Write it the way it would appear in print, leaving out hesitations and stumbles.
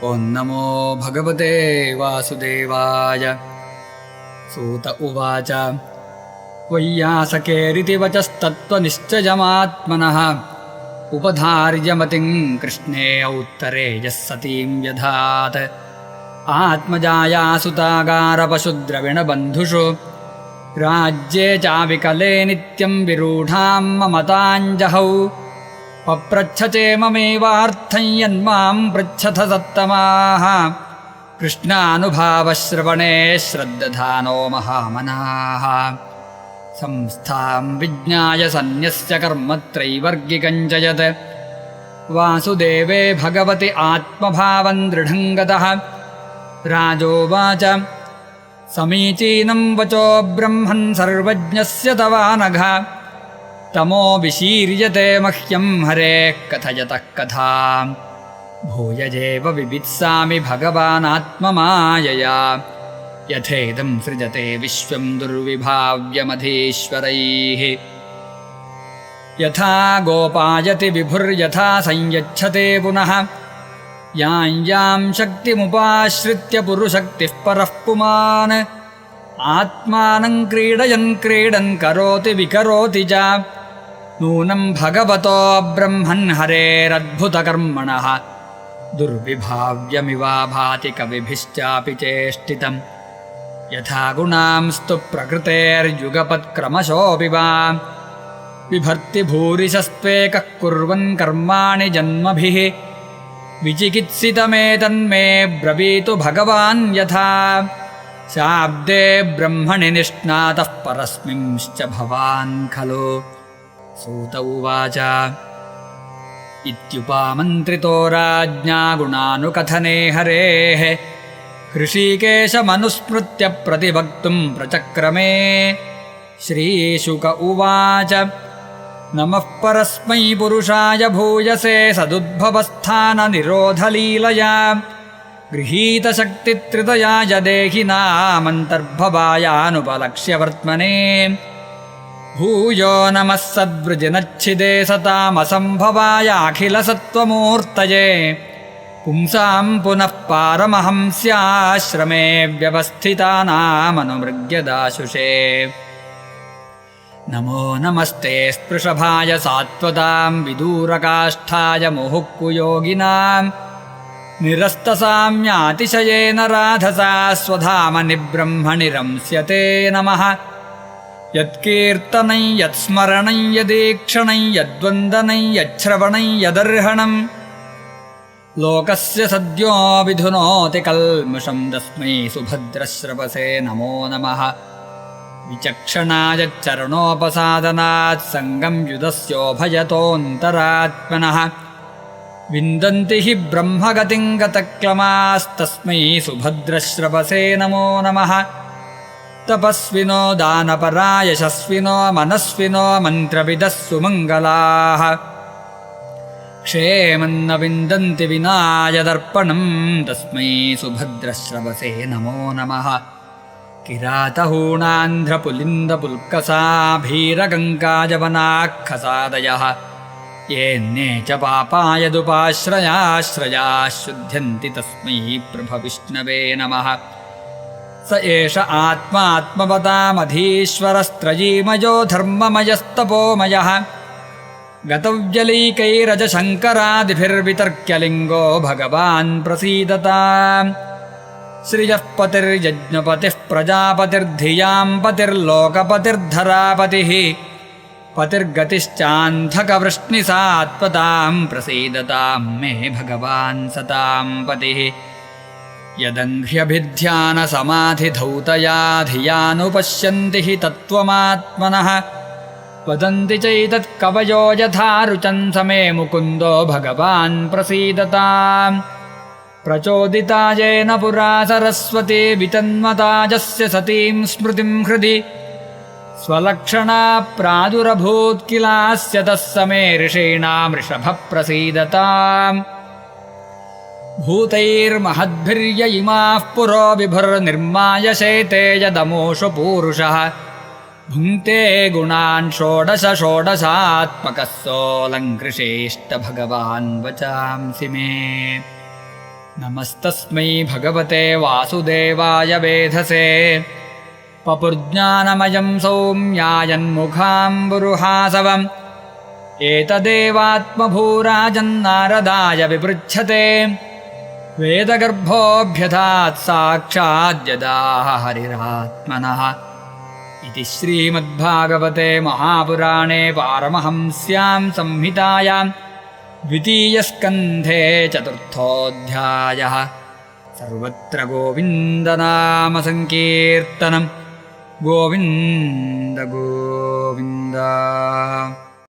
ಓಂ ನಮೋ ಭಗವತೆ ವಾಸುದೇವಾಯ. ಸೂತ ಉವಾಚ ವೈಯಾಸಕೇರಿತಿ ವಚಸ್ತತ್ವನಿಶ್ಚಯಮಾತ್ಮನಃ ಉಪಧಾರ್ಯಮತಿಂ ಕೃಷ್ಣೇ ಔತ್ತರೆ ಯಃ ಸತೀಂ ವ್ಯಧಾತ್. ಆತ್ಮಜಾಯಾ ಸುತಾಗಾರಪಶುದ್ರವಿಣಬಂಧುಷು ರಾಜ್ಯೇ ಚಾವಿಕಲೆ ನಿತ್ಯಂ ವಿರೂಢಾಂ ಮಮತಾಂಜಹೌ. ಪಪ್ರಚ್ಛತೆ ಮಮೇವಾರ್ಥಂ ಯನ್ಮಾಂ ಪೃಚ್ಛಥ ಸತ್ತಮಾಃ. ಕೃಷ್ಣಾನುಭಾವಶ್ರವಣೇ ಶ್ರದ್ಧಾನೋ ಮಹಾಮನಾಃ. ಸಂಸ್ಥಾಂ ವಿಜ್ಞಾಯ ಸನ್ಯಸ್ಯ ಕರ್ಮತ್ರೈವರ್ಗಿಕಂಚಯತ್. ವಾಸುದೇವೇ ಭಗವತಿ ಆತ್ಮಭಾವಂ ದೃಢಂ ಗತಃ. ರಾಜೋವಾಚ ಸಮೀಚೀನಂ ವಚೋ ಬ್ರಹ್ಮನ್ ಸರ್ವಜ್ಞಸ್ಯ ತವಾನಘ. ತಮೋ ವಿಶೀರ್ಯತೆ ಮಹ್ಯಂ ಹರೇಃ ಕಥಯತಃ ಕಥಾಂ. ಭೂಯಜೇವ ವಿವಿತ್ಸಾಮಿ ಭಗವಾನಾತ್ಮಮಾಯಯಾ. ಯಥೇದಂ ಸೃಜತೆ ವಿಶ್ವಂ ದುರ್ವಿಭಾವ್ಯಮಧೀಶ್ವರೈಃ. ಯಥಾ ಗೋಪಾಯತಿ ವಿಭುರ್ಯಥಾ ಸಂಯಚ್ಛತೆ ಪುನಃ. ಯಾಂ ಯಾಂ ಶಕ್ತಿಮುಪಾಶ್ರಿತ್ಯ ಪುರುಶಕ್ತಿಃ ಪರಃ ಪುಮಾನ್. ಆತ್ಮಾನಂ ಕ್ರೀಡಯನ್ ಕ್ರೀಡನ್ ಕರೋತಿ ವಿಕರೋತಿ ಚ. ನೂನಂ ಭಗವತೋ ಬ್ರಹ್ಮನ್ ಹರೇರದ್ಭುತಕರ್ಮಣಃ. ದುರ್ವಿಭಾವ್ಯಮಿವಾ ಭಾತಿ ಕವಿಭಿಶ್ಚಾಪಿ ಚೇಷ್ಟಿತಂ. ಯಥಾ ಗುಣಾಂಸ್ತು ಪ್ರಕೃತೇರ್ಯುಗಪತ್ಕ್ರಮಶೋऽಪಿ ವಾ. ಬಿಭರ್ತಿ ಭೂರಿಶಸ್ತ್ವೇಕಃ ಕುರ್ವನ್ ಕರ್ಮಾಣಿ ಜನ್ಮಭಿಃ. ವಿಚಿಕಿತ್ಸಿತಮೇತನ್ಮೇ ಬ್ರವೀತು ಭಗವಾನ್ ಯಥಾ. ಶಾಬ್ದೇ ಬ್ರಹ್ಮಣಿ ನಿಷ್ಣಾತಃ ಪರಸ್ಮಿಂಶ್ಚ ಭವಾನ್ ಖಲು. ಸೂತ ಉವಾಚ ಇತ್ಯುಪಮಂತ್ರಿತೋ ರಾಜ್ಞಾ ಗುಣಾನುಕಥನೆ ಹರೇಃ. ಹೃಷೀಕೇಶಮನುಸ್ಮೃತ್ಯ ಪ್ರತಿವಕ್ತುಂ ಪ್ರಚಕ್ರಮೇ. ಶ್ರೀಶುಕ ಉವಾಚ ನಮಃ ಪರಸ್ಮೈ ಪುರುಷಾಯ ಭೂಯಸೆ ಸದುದ್ಭवस्थान ನಿರೋಧಲೀಲಯಾ. ಗೃಹೀತಶಕ್ತಿತ್ರಿತಯಾಯ ದೇಹಿನಾಮಂತರ್ಭವಾಯಾನುಪಲಕ್ಷ್ಯ ವರ್ತಮನೆ. ಭೂಯೋ ನಮಃ ಸದ್ವೃಜಿನಚ್ಛಿದೆ ಸತಾಮಸಂಭವಾಯ ಅಖಿಲಸತ್ವಮೂರ್ತಯೇ. ಪುಂಸಾಂ ಪುನಃ ಪಾರಮಹಂಸ್ಯಾಶ್ರಮೇ ವ್ಯವಸ್ಥಿತಾನಾಮನುಮೃಗ್ಯದಾಶುಷೇ. ನಮೋ ನಮಸ್ತೆ ಸ್ಪೃಶಭಾಯ ಸಾತ್ವತಾಂ ವಿದೂರಕಾಷ್ಠಾಯ ಮುಹುಃಕುಯೋಗಿನಾಂ. ನಿರಸ್ತಸಾಮ್ಯಾತಿಶಯೇನ ರಾಧಸಾ ಸ್ವಧಾಮನಿ ಬ್ರಹ್ಮಣಿ ರಂಸ್ಯತೆ ನಮಃ. ಯತ್ಕೀರ್ತನೈ ಯತ್ಸ್ಮರಣೈ ಯದೀಕ್ಷಣೈ ಯದ್ವಂದನೈ ಯಚ್ಛ್ರವಣೈ ಯದರ್ಹಣಂ. ಲೋಕಸ್ಯ ಸದ್ಯೋ ವಿಧುನೋತಿ ಕಲ್ಮಷಂ ತಸ್ಮೈ ಸುಭದ್ರಶ್ರವಸೇ ನಮೋ ನಮಃ. ವಿಚಕ್ಷಣಾಯ ಚರಣೋಪಸಾದನಾತ್ ಸಂಗಂ ಯುಧಸ್ಯೋಭಯತೋऽन्तರಾತ್ಮನಃ. ವಿಂದಂತಿ ಹಿ ಬ್ರಹ್ಮಗತಿಂ ಗತಕ್ಲಮಾಸ್ತಸ್ಮೈ ಸುಭದ್ರಶ್ರವಸೇ ನಮೋ ನಮಃ. ತಪಸ್ವಿನೋ ದಾನಪರಾ ಯಶಸ್ವಿನೋ ಮನಸ್ವಿನೋ ಮಂತ್ರವಿದಃ ಸುಮಂಗಲಾಃ. ಕ್ಷೇಮನ್ನ ವಿಂದಂತಿ ವಿನಾಯದರ್ಪಣಂ ತಸ್ಮೈ ಸುಭದ್ರಶ್ರವಸೇ ನಮೋ ನಮಃ. ಕಿರಾತಹೂಣಾಂಧ್ರಪುಲಿಂದಪುಲ್ಕಸಾಭೀರಗಂಗಾಜವನಾಖಸಾದಯಃ. ಯೇನ್ನೇ ಚ ಪಾಪಾಯದುಪಾಶ್ರಯಾಃ ಶುಧ್ಯಂತಿ ತಸ್ಮೈ ಪ್ರಭವಿಷ್ಣವೇ ನಮಃ. ಸ ಏಷ ಆತ್ಮಾತ್ಮವತಾಮಧೀಶ್ವರಸ್ತ್ರಯೀಮಯೋ ಧರ್ಮಮಯಸ್ತಪೋಮಯಃ. ಗತವ್ಯಲೈಕೈರಜಶಂಕರಾದಿಭಿರ್ವಿತರ್ಕ್ಯಲಿಂಗೋ ಭಗವಾನ್ ಪ್ರಸೀದತಾಂ. ಶ್ರಿಯಃ ಪತಿರ್ಯಜ್ಞಪತಿಃ ಪ್ರಜಾಪತಿರ್ಧಿಯಾಂ ಪತಿರ್ಲೋಕಪತಿರ್ಧರಾಪತಿಃ. ಪತಿರ್ಗತಿಶ್ಚಾಂಧಕವೃಷ್ಣಿಸಾತ್ಪತಾಂ ಪ್ರಸೀದತಾಂ ಮೇ ಭಗವಾನ್ ಸತಾಂ ಪತಿಃ. ಯದಂಘ್ರ್ಯಭಿಧ್ಯಾನಸಮಾಧಿಧೌತಯಾ ಧಿಯಾನುಪಶ್ಯಂತಿ ಹಿ ತತ್ವಮಾತ್ಮನಃ. ವದಂತಿ ಚೈತತ್ಕವಯೋ ಯಥಾ ರುಚನ್ ಸಮೇ ಮುಕುಂದೋ ಭಗವಾನ್ ಪ್ರಸೀದತಾಂ. ಪ್ರಚೋದಿತಾಯೇನ ಪುರಾ ಸರಸ್ವತಿ ವಿತನ್ಮತಾಜಸ್ಯ ಸತೀಂ ಸ್ಮೃತಿಂ ಹೃದಿ. ಸ್ವಲಕ್ಷಣಾ ಪ್ರಾದುರಭೂತ್ ಕಿಲಾಸ್ಯ ತಸ್ಸಮೇ ಋಷೀಣಾಂ ಋಷಭ ಪ್ರಸೀದತಾಂ. ಭೂತೈರ್ಮಹದ್ಭಿರ್ಯ ಇಮಾಃ ಪುರೋ ವಿಭುರ್ನಿರ್ಮಾಯ ಶೇತೆ ಯದಮೋಷು ಪೂರುಷಃ. ಭುಂಕ್ತೆ ಗುಣಾನ್ ಷೋಡಶ ಷೋಡಶಾತ್ಮಕಃ ಸೋಲಂಕೃಷೇಷ್ಟ ಭಗವಾನ್ ವಚಾಂಸಿ ಮೇ. नमस्तस्मै भगवते वासुदेवाय वेधसे पपुर्ज्ञानमयं सौम्यायन्मुखाम्बुरुहासवम् एतदेवात्मभूराजन्नारदाय विपृच्छते वेदगर्भोऽभ्यधात् साक्षाद्यदाह हरिरात्मनः इति श्रीमद्भागवते महापुराणे पारमहंस्यां संहितायां द्वितीयस्कन्धे चतुर्थोऽध्यायः। सर्वत्र गोविन्दनामसङ्कीर्तनं गोविन्द गोविन्द।